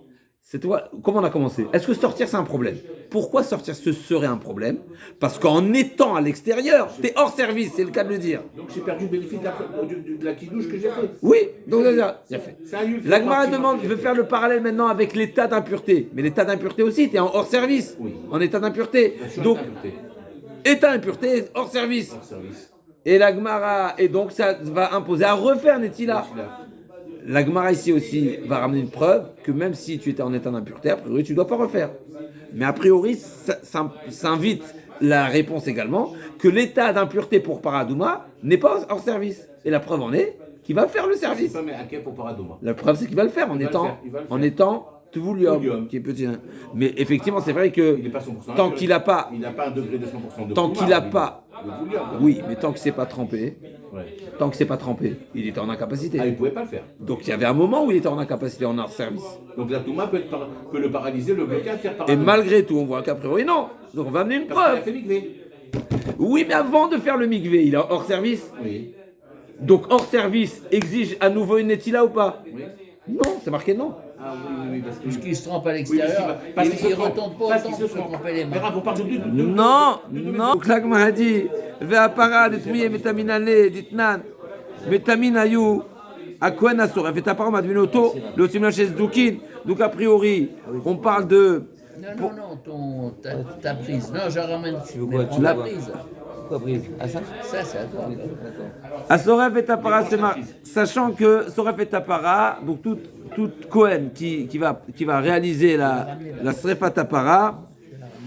C'est toi. Comment on a commencé? Est-ce que sortir, c'est un problème? Pourquoi sortir, ce serait un problème? Parce qu'en étant à l'extérieur, t'es hors service, c'est le cas de le dire. Donc j'ai perdu le bénéfice de la kidouche que j'ai fait. Oui, donc c'est fait. C'est un nul. L'Agmara demande, je veux faire le parallèle maintenant avec l'état d'impureté. Mais l'état d'impureté aussi, tu es en hors service. Oui. En état d'impureté. Donc, état d'impureté, hors service. Et l'Agmara, et donc ça va imposer à refaire Netila. L'Agmara ici aussi va ramener une preuve que même si tu étais en état d'impureté, a priori tu ne dois pas refaire. Mais a priori, ça invite la réponse également que l'état d'impureté pour Paradouma n'est pas hors service. Et la preuve en est qu'il va faire le service. Pas mais à Kev pour Paradouma. La preuve, c'est qu'il va le faire en étant Tvulium, qui est petit. Mais effectivement, c'est vrai que Il n'est pas 100% tant qu'il n'a pas, Il n'a pas un degré de 100% de tant Puma, qu'il n'a mais pas, de Voulium, quoi. oui, mais tant que c'est pas trempé, Ouais. il était en incapacité. Ah, il ne pouvait pas le faire. Donc il y avait un moment où il était en incapacité, en hors service. Donc la Touma peut le paralyser, le bloquer, faire Et Paradouma. malgré tout, on voit qu'à priori, non. Donc on va amener une Parce qu'il a preuve. fait Mikvé. Oui, mais avant de faire le mikvé, il est hors service. Oui. Donc hors service exige à nouveau une netila ou pas? Oui. Non, c'est marqué non. Ah oui, parce que... Puisqu'il se trempe à Oui, l'extérieur, parce il qu'il ne se retombe pas parce autant qu'il pour se se trompe. tremper les Mais mains. Rav, on parle de Non. Donc là, a dit, ve'apara detmouye metaminale ditnan, metamin ayu, akwen asor, fait apara madvinoto, le timla chez Zdoukin. Donc a priori, on parle de. Non, ta prise. Non, je ramène. Pourquoi tu la l'as prise. Pourquoi prise? Ah ça? Ça, c'est à toi. D'accord. Asoref et Tapara, sachant que Soref et Tapara, donc tout Cohen qui va réaliser la Srefa Tapara,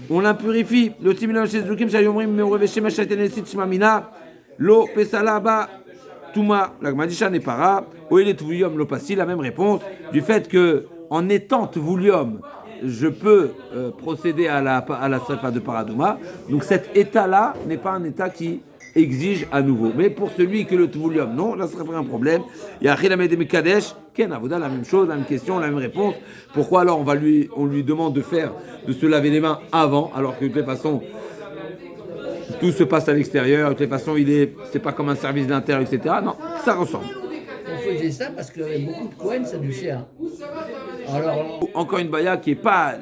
on la purifie. Le Timilon chez Zukim, Shayomrim, Meureveshe, Machatenesit, Shmamina, Lo Pesalaba, Touma, la Gmadisha Nepara, Oel et Tvoulium, Lo Passi, la même réponse, du fait que en étant Tvoulium, je peux procéder à la Srefa de Paradouma. Donc cet état-là n'est pas un état qui exige à nouveau. Mais pour celui que le Tvoulium, non, là ce serait pas un problème. Il y a Achilamé de Mekadesh, Ken Avoda, la même chose, la même question, la même réponse. Pourquoi alors on lui demande de se laver les mains avant, alors que de toute façon, tout se passe à l'extérieur, de toute façon, c'est pas comme un service d'intérieur, etc. Non, ça ressemble. On faisait ça parce qu'il y avait beaucoup de Cohen, ça du cher. Alors, Encore une baya qui est pas.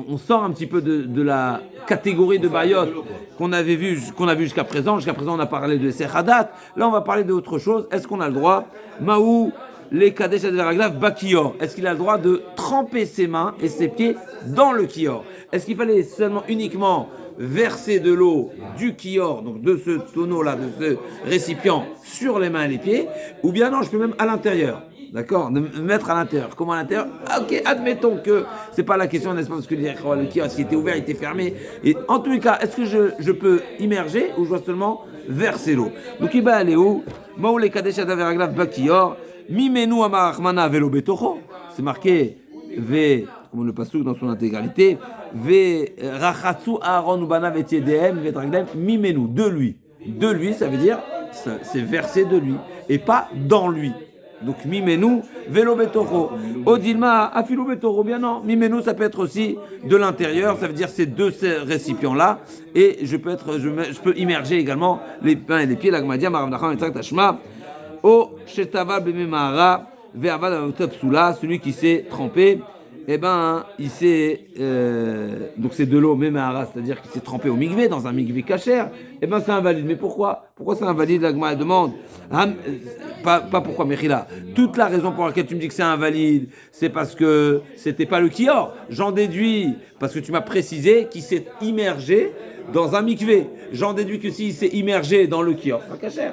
On sort un petit peu de la catégorie de bayot qu'on avait vu jusqu'à présent. Jusqu'à présent, on a parlé de Sechadat. Là, on va parler d'autre chose. Est-ce qu'on a le droit, Maou, les Kadesh Adelaraglav, Bakior, est-ce qu'il a le droit de tremper ses mains et ses pieds dans le Kior? Est-ce qu'il fallait uniquement verser de l'eau du Kior, donc de ce tonneau-là, de ce récipient, sur les mains et les pieds? Ou bien non, je peux même à l'intérieur? D'accord, de me mettre à l'intérieur. Comment à l'intérieur? Ok, admettons que c'est pas la question, n'est-ce pas? Parce que le kiosque était ouvert, il était fermé. Et en tous les cas, est-ce que je peux immerger ou je dois seulement verser l'eau? Donc il va aller où? Maoule Kadesh Adaveraglav Bakior, Mimenu Amarachmana Velo Betocho. C'est marqué V, comme le pasouk dans son intégralité, V Rachatsu Aaron Ubana Vetiedem Vetragdem Mimenu, de lui. De lui, ça veut dire, c'est verser de lui, et pas dans lui. Donc mimenu velo betoro odilma afilo betoro, bien non, mimenu ça peut être aussi de l'intérieur, ça veut dire ces deux récipients là, et je peux immerger également les mains et les pieds. La gmadia maravnacham et tashma o shetava bememara ve'avad avotapsula, celui qui s'est trempé, eh ben il s'est donc c'est de l'eau memara, c'est-à-dire qu'il s'est trempé au mikvé, dans un mikvé kasher, eh ben c'est invalide. Mais pourquoi c'est invalide? La Gemara demande. Pas pourquoi, Mechila. Toute la raison pour laquelle tu me dis que c'est invalide, c'est parce que c'était pas le kior. J'en déduis, parce que tu m'as précisé qu'il s'est immergé dans un mikvé. J'en déduis que s'il s'est immergé dans le kior, c'est pas kasher.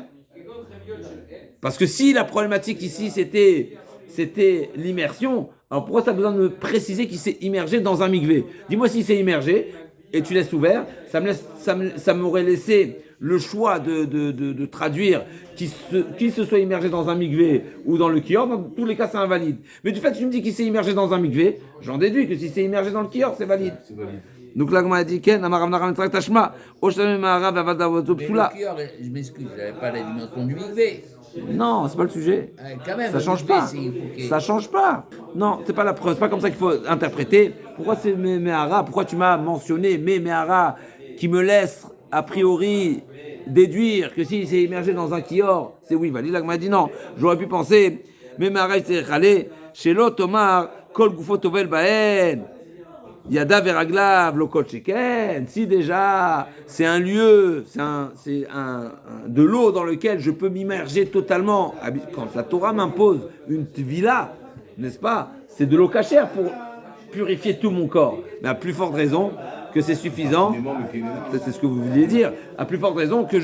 Parce que si la problématique ici c'était l'immersion, alors pourquoi tu as besoin de me préciser qu'il s'est immergé dans un mikvé? Dis-moi s'il s'est immergé et tu laisses ouvert, ça m'aurait laissé le choix de traduire qu'il se soit immergé dans un mikvé ou dans le kior. Dans tous les cas, c'est invalide. Mais du fait que tu me dis qu'il s'est immergé dans un mikvé, j'en déduis que s'il s'est immergé dans le kior, c'est valide. C'est valide. Donc là, on a dit Ken, tashma, mais le kior, je m'excuse, je n'avais pas la dimension du mikvé. Non, c'est pas le sujet. Quand même, Ça change le pas. PC, il faut qu'il- Ça change pas. Non, c'est pas la preuve. C'est pas comme ça qu'il faut interpréter. Pourquoi c'est Mehara? Pourquoi tu m'as mentionné Mehara qui me laisse a priori déduire que s'il s'est immergé dans un kior, c'est oui valide. Là, m'a dit non. J'aurais pu penser Mehara c'est Khalé chez l'Otomar Kol Gufo Tovel Baen. Yada Veraglav, Lokot Sheken, si déjà c'est un lieu, c'est de l'eau dans lequel je peux m'immerger totalement. Quand la Torah m'impose une villa, n'est-ce pas? C'est de l'eau cachère pour purifier tout mon corps. Mais à plus forte raison que c'est suffisant, c'est ce que vous vouliez dire, à plus forte raison que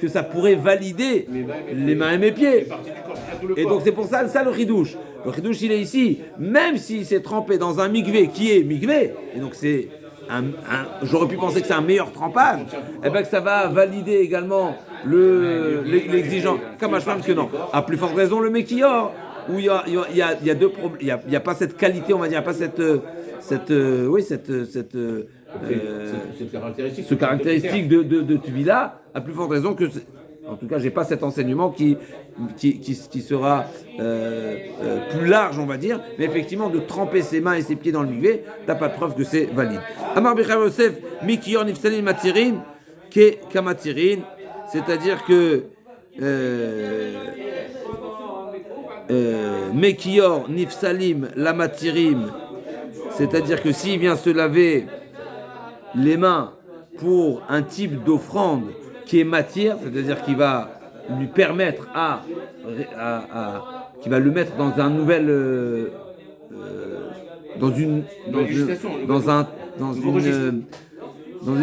ça pourrait valider les mains et mes pieds. Et donc c'est pour ça le ridouche. Le ridouche il est ici, même s'il s'est trempé dans un mikvé qui est mikvé, et donc c'est j'aurais pu penser que c'est un meilleur trempage, et bien que ça va valider également l'exigence. Comme je pense que non. À plus forte raison le mekior, où il y a deux problèmes, il y a pas cette qualité, on va dire, il n'y a pas cette caractéristique de Tuvila, à plus forte raison que en tout cas, j'ai pas cet enseignement qui sera plus large, on va dire, mais effectivement, de tremper ses mains et ses pieds dans le mikvé, t'as pas de preuve que c'est valide. Amar Bichav Yosef, Mikior Nifsalim Matirin, Ke Kamatirin, c'est-à-dire que Mekior Nifsalim Lamatirim, c'est-à-dire que s'il vient se laver les mains pour un type d'offrande qui est matière, c'est-à-dire qui va lui permettre qui va le mettre dans un nouvel dans une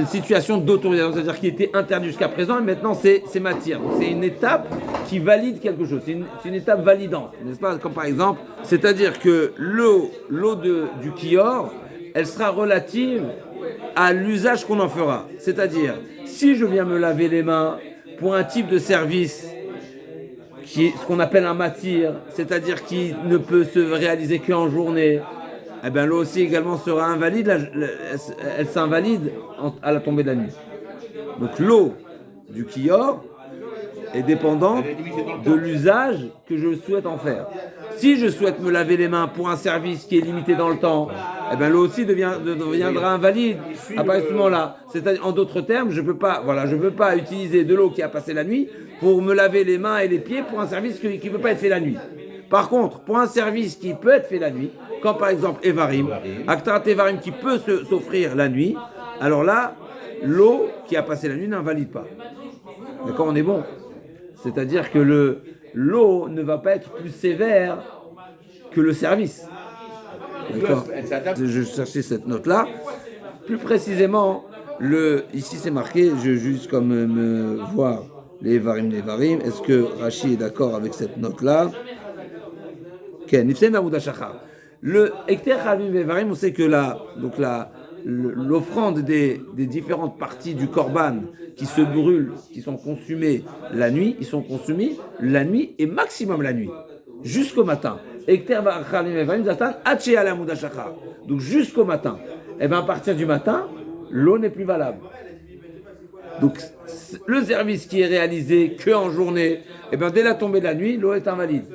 situation d'autorisation, c'est-à-dire qu'il était interdit jusqu'à présent et maintenant c'est matière. Donc c'est une étape qui valide quelque chose, c'est une étape validante, n'est-ce pas? Comme par exemple, c'est-à-dire que l'eau du kior, elle sera relative à l'usage qu'on en fera. C'est-à-dire, si je viens me laver les mains pour un type de service qui est ce qu'on appelle un matir, c'est-à-dire qui ne peut se réaliser qu'en journée, eh bien l'eau aussi également sera invalide, elle s'invalide à la tombée de la nuit. Donc l'eau du kior est dépendante de l'usage que je souhaite en faire. Si je souhaite me laver les mains pour un service qui est limité dans le temps, eh bien l'eau aussi deviendra invalide à partir de ce moment-là. C'est-à-dire, en d'autres termes, je peux pas utiliser de l'eau qui a passé la nuit pour me laver les mains et les pieds pour un service qui ne peut pas être fait la nuit. Par contre, pour un service qui peut être fait la nuit, comme par exemple Evarim, Aktarat Evarim qui peut s'offrir la nuit, alors là, l'eau qui a passé la nuit n'invalide pas. D'accord, on est bon. C'est-à-dire que l'eau ne va pas être plus sévère que le service. D'accord. Je cherchais cette note-là. Plus précisément, ici c'est marqué, je juste comme me voir les varim. Est-ce que Rashi est d'accord avec cette note-là? Le Ekter Chavim Vevarim, on sait que l'offrande des différentes parties du korban qui se brûlent, qui sont consumées la nuit, ils sont consumés la nuit et maximum la nuit, jusqu'au matin. Donc jusqu'au matin. Et bien à partir du matin, l'eau n'est plus valable. Donc le service qui est réalisé qu'en journée, et bien dès la tombée de la nuit, l'eau est invalide.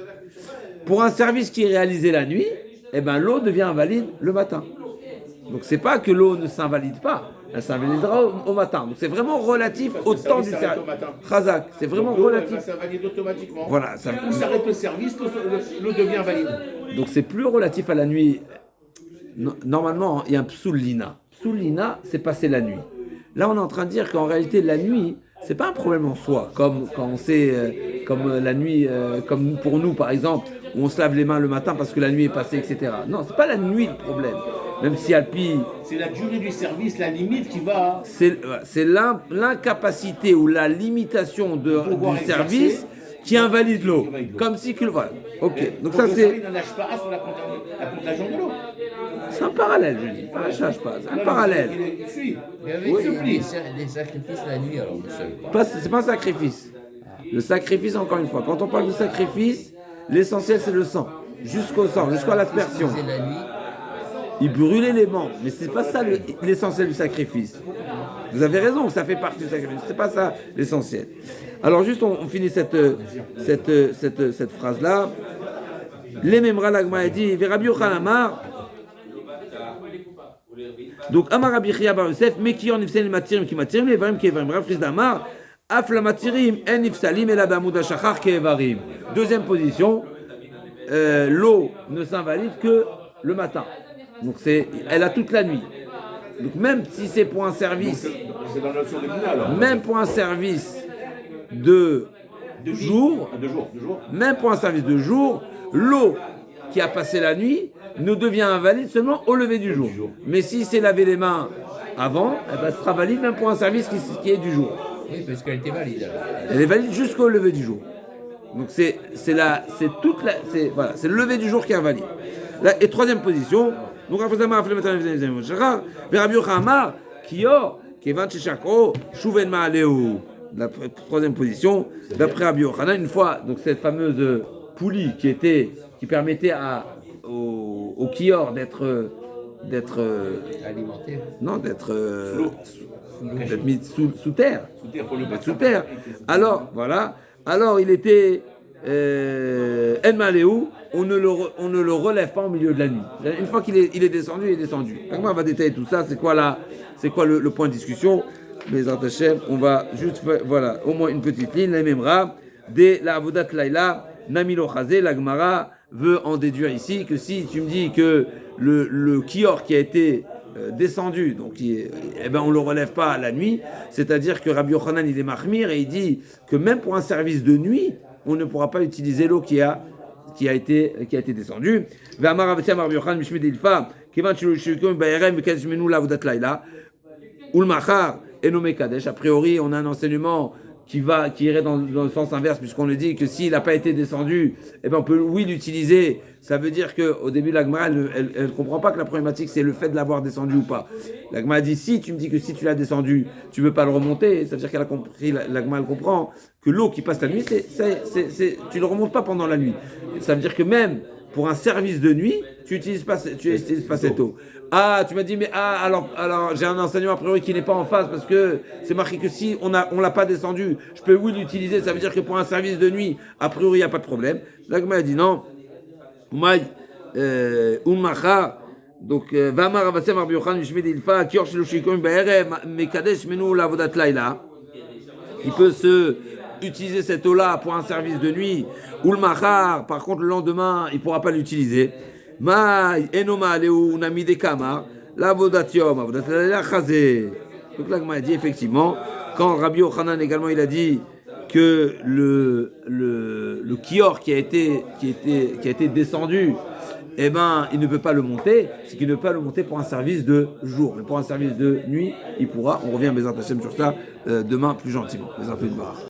Pour un service qui est réalisé la nuit, et ben l'eau devient invalide le matin. Donc c'est pas que l'eau ne s'invalide pas, elle s'invalidera au matin. Donc c'est vraiment relatif au temps du service. Khazak, c'est vraiment relatif. Ça s'invalide automatiquement. Voilà, On s'arrête le service, l'eau devient valide. Donc c'est plus relatif à la nuit. Normalement, il y a un psoul lina. Psoul lina, c'est passer la nuit. Là, on est en train de dire qu'en réalité, la nuit, c'est pas un problème en soi, comme quand on sait, comme la nuit, comme pour nous par exemple, où on se lave les mains le matin parce que la nuit est passée, etc. Non, c'est pas la nuit le problème. Même si Alpi... C'est la durée du service, la limite qui va... C'est l'incapacité ou la limitation du service qui invalide l'eau. Comme si que... Voilà. Ok. Donc ça c'est... Il n'en lâche pas sur la contagion de l'eau. C'est un parallèle, je dis. Pas lâche pas, c'est un parallèle. Il fuit. Il y avait des sacrifices la nuit, alors vous savez pas. C'est pas un sacrifice. Le sacrifice, encore une fois, quand on parle de sacrifice, l'essentiel c'est le sang. Jusqu'au sang, jusqu'à l'aspersion. C'est la nuit. il brûlait les membres. Mais c'est pas ça l'essentiel du sacrifice. Vous avez raison, ça fait partie du sacrifice. C'est pas ça l'essentiel. Alors juste, on finit cette phrase-là. Les Memra Lagma a dit, Rabbi Yochanan Amar. Donc Amar Rabbi Chia Bar Yosef, Mekior Nifsel Matirim Ki Matirim, Evarim Ki Evarim. Rav Chizda Amar, Afla Matirim En Nifsalim Ela Bamud HaShachar Ki Evarim. Deuxième position, l'eau ne s'invalide que le matin. Donc elle a toute la nuit. Donc même si c'est pour un service, C'est dans la notion de Bina, alors. même pour un service de jour, même pour un service de jour, l'eau qui a passé la nuit ne devient invalide seulement au lever du jour. Mais si c'est laver les mains avant, elle sera valide même pour un service qui est du jour. Oui, parce qu'elle était valide. Alors. Elle est valide jusqu'au lever du jour. Donc c'est le lever du jour qui est invalide. Et troisième position, donc Rabbi Yochanan Kior Kevan Shechakro Shuven Ma'aleu. La troisième position, d'après Rabbi Yochanan, une fois donc cette fameuse poulie qui permettait au Kior d'être Alimenté. non d'être mis sous terre. Sous terre. Alors voilà. Alors il était En Maléou, on ne le relève pas au milieu de la nuit. Une fois qu'il est descendu, il est descendu. On va détailler tout ça. C'est quoi le point de discussion? Les Hashem, on va juste voilà au moins une petite ligne. La Memra dès la Avodat Laila Namilo Chazé, la Gemara veut en déduire ici que si tu me dis que le Kior qui a été descendu, donc on le relève pas la nuit, c'est-à-dire que Rabbi Yochanan il est mahmir et il dit que même pour un service de nuit, on ne pourra pas utiliser l'eau qui a été descendue. Rabbi Yochanan mishmid ilfa kevan shelo shirikom ba'erem v'kazmenu la'avodat laila ulmachar eno mekadesh. A priori, on a un enseignement qui irait dans le sens inverse, puisqu'on le dit que s'il n'a pas été descendu, on peut l'utiliser. Ça veut dire qu'au début, la Gemara, elle ne comprend pas que la problématique, c'est le fait de l'avoir descendu ou pas. La Gemara dit, si tu me dis que si tu l'as descendu, tu ne peux pas le remonter, ça veut dire qu'elle a compris, la Gemara, elle comprend que l'eau qui passe la nuit, tu ne le remontes pas pendant la nuit. Ça veut dire que même pour un service de nuit, tu n'utilises pas cette eau. Ah, tu m'as dit, mais alors j'ai un enseignement a priori qui n'est pas en phase parce que c'est marqué que si on l'a pas descendu, je peux l'utiliser. Ça veut dire que pour un service de nuit, a priori, il n'y a pas de problème. Là, il m'a dit non. Donc, Vamar Avassem Rabbi Yochanan Mishmed Ilfa Kior Shelo Shirikom Ba'erev Mekadesh Menu La'avodat Laila. Il peut utiliser cette eau-là pour un service de nuit. Ou le machar, par contre, le lendemain, il ne pourra pas l'utiliser. Maï, enoma, léou, nami de kama, la vodatium, la chazé. Donc là, il m'a dit effectivement, quand Rabbi Yochanan également, il a dit que le kior qui a été descendu, il ne peut pas le monter, c'est qu'il ne peut pas le monter pour un service de jour. Mais pour un service de nuit, il pourra. On revient à Bezat Hashem sur ça demain plus gentiment.